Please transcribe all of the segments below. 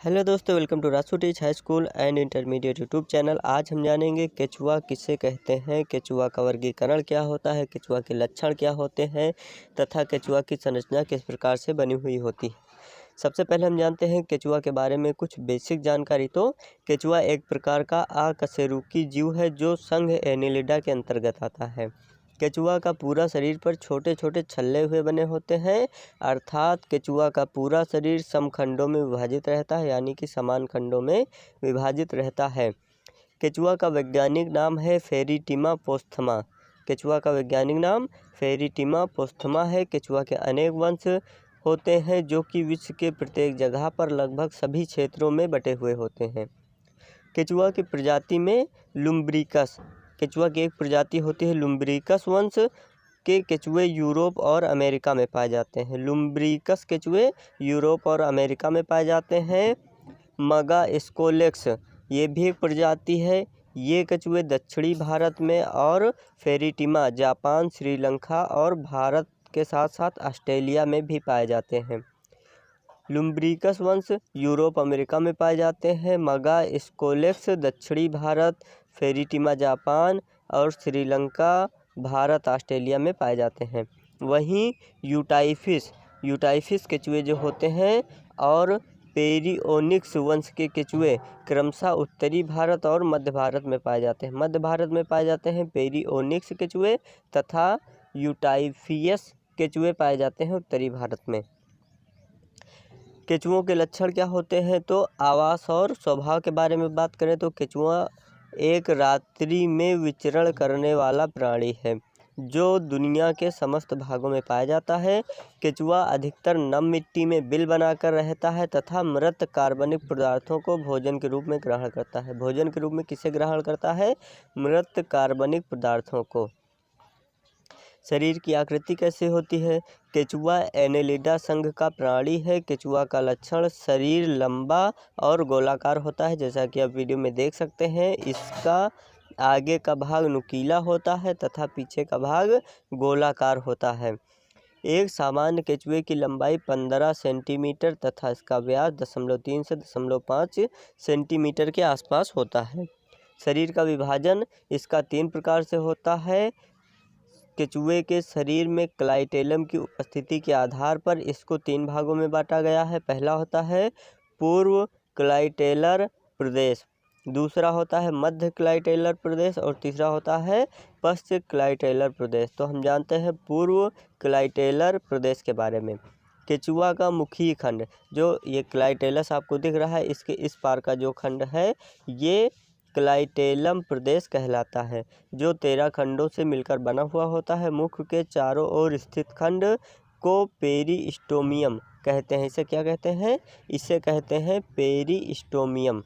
Hello दोस्तों, welcome to Raju teach high school and intermediate YouTube channel. आज हम जानेंगे केचुआ किसे कहते हैं, केचुआ का वर्गीकरण क्या होता है, केचुआ के लक्षण क्या होते हैं तथा केचुआ की संरचना किस प्रकार से बनी हुई होती है। सबसे पहले हम जानते हैं केचुआ के बारे में कुछ बेसिक जानकारी। तो केचुआ एक प्रकार का अकशेरुकी जीव है जो संघ एनिलिडा के अंतर्गत आता है। केचुआ का पूरा शरीर पर छोटे छोटे छल्ले हुए बने होते हैं, अर्थात केचुआ का पूरा शरीर समखंडों में विभाजित रहता है, यानी कि समान खंडों में विभाजित रहता है। केचुआ का वैज्ञानिक नाम है फेरिटिमा पोस्थमा। केचुआ का वैज्ञानिक नाम फेरिटिमा पोस्थमा है। केचुआ के अनेक वंश होते हैं जो कि विश्व के प्रत्येक जगह पर लगभग सभी क्षेत्रों में बटे हुए होते हैं। केचुआ की प्रजाति में लुम्ब्रिकस, केचुआ की एक प्रजाति होती है लुम्ब्रिकस वंश के केचुए यूरोप और अमेरिका में पाए जाते हैं। लुम्ब्रिकस केचुए यूरोप और अमेरिका में पाए जाते हैं। मगास्कोलेक्स ये भी एक प्रजाति है। ये केचुए दक्षिणी भारत में और फेरिटिमा जापान, श्रीलंका और भारत के साथ साथ ऑस्ट्रेलिया में भी पाए जाते हैं। लुम्ब्रिकस वंश यूरोप अमेरिका में पाए जाते हैं। मगास्कोलेक्स दक्षिणी भारत, फेरिटिमा जापान और श्रीलंका, भारत, ऑस्ट्रेलिया में पाए जाते हैं। वहीं यूटाइफिस केचुए जो होते हैं और पेरियोनिक्स वंश के केचुए क्रमशः उत्तरी भारत और मध्य भारत में पाए जाते हैं। मध्य भारत में पाए जाते हैं पेरियोनिक्स केचुए तथा यूटाइफियस केचुए पाए जाते हैं उत्तरी भारत में। केचुओं के लक्षण क्या होते हैं, तो आवास और स्वभाव के बारे में बात करें तो केचुआ एक रात्रि में विचरण करने वाला प्राणी है जो दुनिया के समस्त भागों में पाया जाता है। केचुआ अधिकतर नम मिट्टी में बिल बनाकर रहता है तथा मृत कार्बनिक पदार्थों को भोजन के रूप में ग्रहण करता है। भोजन के रूप में किसे ग्रहण करता है? मृत कार्बनिक पदार्थों को। शरीर की आकृति कैसे होती है? केचुआ एनेलिडा संघ का प्राणी है। केचुआ का लक्षण शरीर लंबा और गोलाकार होता है, जैसा कि आप वीडियो में देख सकते हैं। इसका आगे का भाग नुकीला होता है तथा पीछे का भाग गोलाकार होता है। एक सामान्य केचुए की लंबाई 15 सेंटीमीटर तथा इसका व्यास 0.3 से 0.5 सेंटीमीटर के आसपास होता है। शरीर का विभाजन इसका 3 प्रकार से होता है। केचुए के शरीर में क्लाइटेलम की उपस्थिति के आधार पर इसको 3 भागों में बांटा गया है। पहला होता है पूर्व क्लाइटेलर प्रदेश, दूसरा होता है मध्य क्लाइटेलर प्रदेश और तीसरा होता है पश्चिम क्लाइटेलर प्रदेश। तो हम जानते हैं पूर्व क्लाइटेलर प्रदेश के बारे में। केचुआ का मुखी खंड, जो ये क्लाइटेलस आपको दिख रहा है, इसके इस पार का जो खंड है ये क्लाइटेलम प्रदेश कहलाता है, जो 13 खंडों से मिलकर बना हुआ होता है। मुख के चारों ओर स्थित खंड को पेरिस्टोमियम कहते हैं। इसे क्या कहते हैं? इसे कहते हैं पेरिस्टोमियम।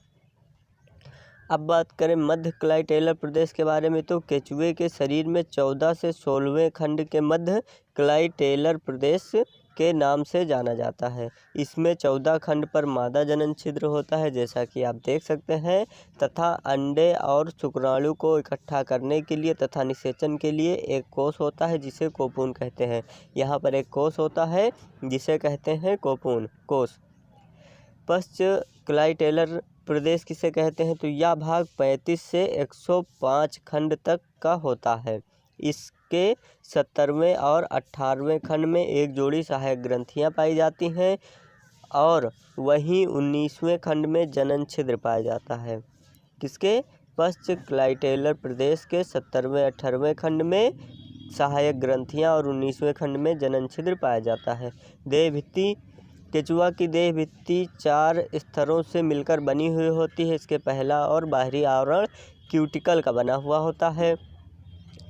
अब बात करें मध्य क्लाइटेलर प्रदेश के बारे में, तो केचुए के शरीर में 14 से 16वें खंड के मध्य क्लाइटेलर प्रदेश के नाम से जाना जाता है। इसमें 14 खंड पर मादा जनन छिद्र होता है, जैसा कि आप देख सकते हैं, तथा अंडे और शुक्राणु को इकट्ठा करने के लिए तथा निषेचन के लिए एक कोश होता है जिसे कोपून कहते हैं। यहाँ पर एक कोश होता है जिसे कहते हैं कोपून कोश। पश्चिम क्लाइटेलर प्रदेश किसे कहते हैं, तो यह भाग 35 से 105 खंड तक का होता है। इसके 70वें और 18वें खंड में एक जोड़ी सहायक ग्रंथियां पाई जाती हैं और वहीं 19वें खंड में जनन छिद्र पाया जाता है। किसके? पश्चिम क्लाइटेलर प्रदेश के 70वें 18वें खंड में सहायक ग्रंथियां और 19वें खंड में जनन छिद्र पाया जाता है। देह भित्ति, केचुआ की देह भित्ति 4 स्तरों से मिलकर बनी हुई होती है। इसके पहला और बाहरी आवरण क्यूटिकल का बना हुआ होता है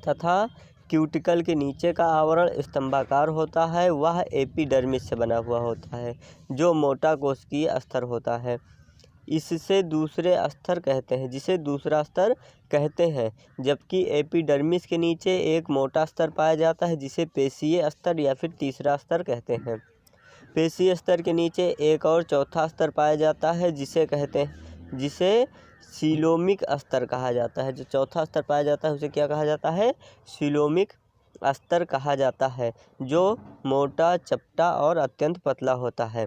तथा क्यूटिकल के नीचे का आवरण स्तंभाकार होता है। वह एपिडर्मिस से बना हुआ होता है जो मोटा कोशिकीय स्तर होता है। इससे दूसरे स्तर कहते हैं, जिसे दूसरा स्तर कहते हैं, जबकि एपिडर्मिस के नीचे एक मोटा स्तर पाया जाता है जिसे पेशीय स्तर या फिर तीसरा स्तर कहते हैं। पेशीय स्तर के नीचे एक और चौथा स्तर पाया जाता है जिसे सीलोमिक स्तर कहा जाता है। जो चौथा स्तर पाया जाता है उसे क्या कहा जाता है? सीलोमिक स्तर कहा जाता है, जो मोटा, चपटा और अत्यंत पतला होता है।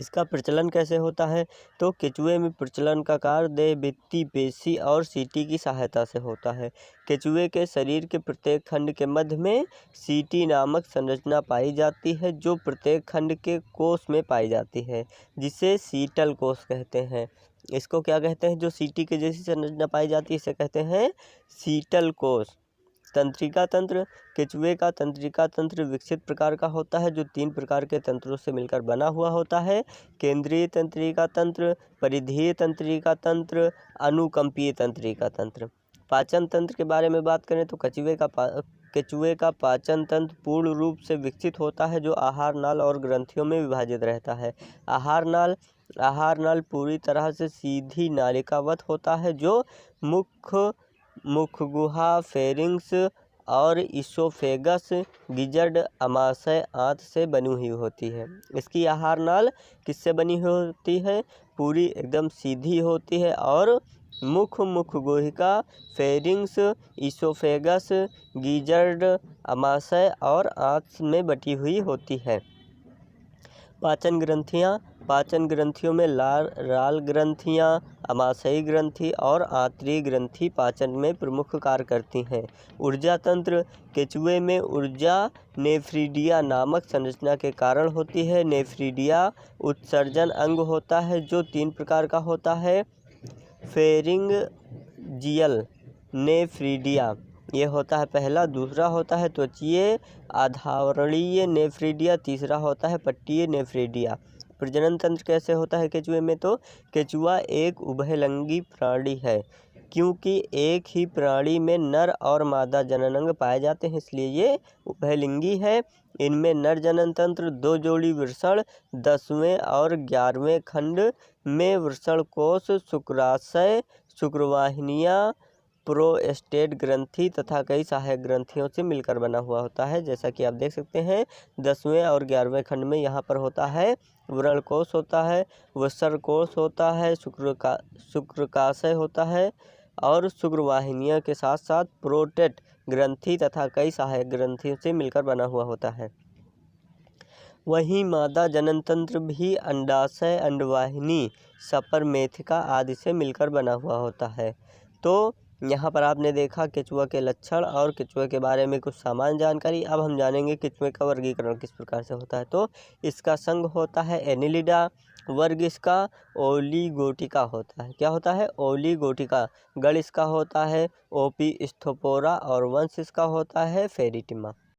इसका प्रचलन कैसे होता है? तो केंचुए में प्रचलन का कार्य देह, भित्ति, पेशी और सीटी की सहायता से होता है। केंचुए के शरीर के प्रत्येक खंड के मध्य में सीटी नामक संरचना पाई जाती है, जो प्रत्येक खंड के कोष में पाई जाती है, जिसे सीटल कोष कहते हैं। इसको क्या कहते हैं? जो सीटी के जैसी संरचना पाई जाती है इसे कहते हैं सीटल कोष। तंत्रिका तंत्र। केंचुए का तंत्रिका तंत्र विकसित प्रकार का होता है, जो 3 प्रकार के तंत्रों से मिलकर बना हुआ होता है। केंद्रीय तंत्रिका तंत्र, परिधीय तंत्रिका तंत्र, अनुकंपीय तंत्रिका तंत्र। पाचन तंत्र के बारे में बात करें तो केंचुए का पाचन तंत्र पूर्ण रूप से विकसित होता है, जो आहार नाल और ग्रंथियों में विभाजित रहता है। आहार नाल पूरी तरह से सीधी नालिकावत होता है, जो मुखगुहा, फेरिंक्स और इसोफेगस, गिजर्ड, आमाशय, आंत से बनी हुई होती है। इसकी आहार नाल किससे बनी हुई होती है? पूरी एकदम सीधी होती है और मुखगुहिका, फेरिंक्स, इसोफेगस, गिजर्ड, आमाशय और आंत में बटी हुई होती है। पाचन ग्रंथियाँ। पाचन ग्रंथियों में लाल ग्रंथियाँ, आमाशयी ग्रंथि और आंतरीय ग्रंथि पाचन में प्रमुख कार्य करती हैं। ऊर्जा तंत्र। केंचुए में ऊर्जा नेफ्रिडिया नामक संरचना के कारण होती है। नेफ्रिडिया उत्सर्जन अंग होता है, जो 3 प्रकार का होता है। फेरिंजियल नेफ्रिडिया ये होता है पहला। दूसरा होता है त्वचीय आधावरणीय नेफ्रिडिया। तीसरा होता है पट्टीय नेफ्रिडिया। प्रजनन तंत्र कैसे होता है केंचुए में? तो केंचुआ एक उभयलिंगी प्राणी है, क्योंकि एक ही प्राणी में नर और मादा जननांग पाए जाते हैं, इसलिए ये उभयलिंगी है। इनमें नर जनन तंत्र 2 जोड़ी वृषण, 10वें और 11वें खंड में वृषण कोष, शुक्राशय, शुक्रवाहिनियाँ, प्रोस्टेट ग्रंथि तथा कई सहायक ग्रंथियों से मिलकर बना हुआ होता है। जैसा कि आप देख सकते हैं 10वें और 11वें खंड में यहाँ पर होता है व्रणकोश होता है, वत्सरकोश होता है, शुक्राशय होता है और शुक्रवाहिनियों के साथ साथ प्रोस्टेट ग्रंथि तथा कई सहायक ग्रंथियों से मिलकर बना हुआ होता है। वहीं मादा जनन तंत्र भी अंडाशय, अंडवाहिनी, सपर्मेथिका आदि से मिलकर बना हुआ होता है। तो यहाँ पर आपने देखा केंचुआ के लक्षण और केंचुए के बारे में कुछ सामान्य जानकारी। अब हम जानेंगे केंचुए का वर्गीकरण किस प्रकार से होता है। तो इसका संघ होता है एनिलिडा। वर्ग इसका ओलिगोटिका होता है। क्या होता है? ओलिगोटिका। गण इसका होता है ओपिस्थोपोरा और वंश इसका होता है फेरिटिमा।